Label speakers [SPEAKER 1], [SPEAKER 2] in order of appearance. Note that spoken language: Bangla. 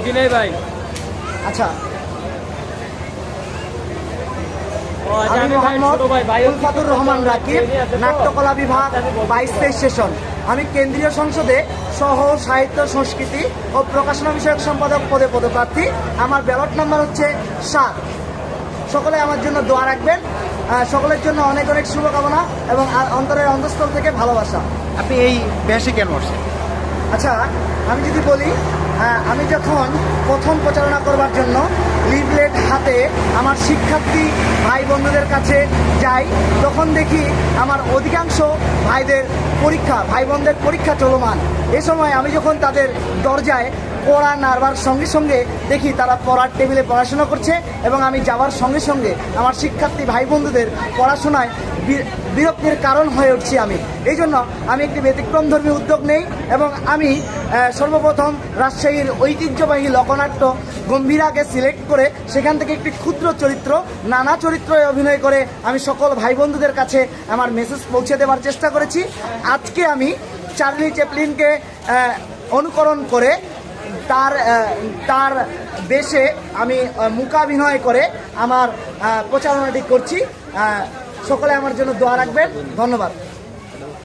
[SPEAKER 1] বুঝি নাই ভাই।
[SPEAKER 2] আচ্ছা,
[SPEAKER 1] আমি
[SPEAKER 2] মোহাম্মদ উলফাতুর রহমান রাকিব, নাট্যকলা বিভাগ 22-23 সেশন। আমি কেন্দ্রীয় সংসদে সহ সাহিত্য সংস্কৃতি ও প্রকাশনা বিষয়ক সম্পাদক পদে পদপ্রার্থী। আমার ব্যালট নাম্বার হচ্ছে 7। সকলে আমার জন্য দোয়া রাখবেন। সকলের জন্য অনেক অনেক শুভকামনা এবং অন্তরের অন্তঃস্থল থেকে ভালোবাসা।
[SPEAKER 3] আপনি এই ব্যাসে কেন আসছেন?
[SPEAKER 2] আচ্ছা, আমি যদি বলি, আমি যখন প্রথম প্রচারণা করবার জন্য লিফলেট হাতে আমার শিক্ষার্থী ভাই বন্ধুদের কাছে যাই, তখন দেখি আমার অধিকাংশ ভাই বোনদের পরীক্ষা চলমান। এ সময় আমি যখন তাদের দরজায় পড়া নাড়বার সঙ্গে সঙ্গে দেখি তারা পড়ার টেবিলে পড়াশোনা করছে এবং আমি যাওয়ার সঙ্গে সঙ্গে আমার শিক্ষার্থী ভাই বন্ধুদের পড়াশোনায় বিরক্তির কারণ হয়ে উঠছি আমি। এই জন্য আমি একটি ব্যতিক্রমধর্মী উদ্যোগ নেই এবং আমি সর্বপ্রথম রাজশাহীর ঐতিহ্যবাহী লোকনাট্য গম্ভীরাকে সিলেক্ট করে সেখান থেকে একটি ক্ষুদ্র চরিত্র, নানা চরিত্রে অভিনয় করে আমি সকল ভাই বন্ধুদের কাছে আমার মেসেজ পৌঁছে দেওয়ার চেষ্টা করেছি। আজকে আমি চার্লি চ্যাপলিনকে অনুকরণ করে তার বেশে আমি মূকাভিনয় করে আমার প্রচারণাটি করছি। সকলে আমার জন্য দোয়া রাখবেন। ধন্যবাদ।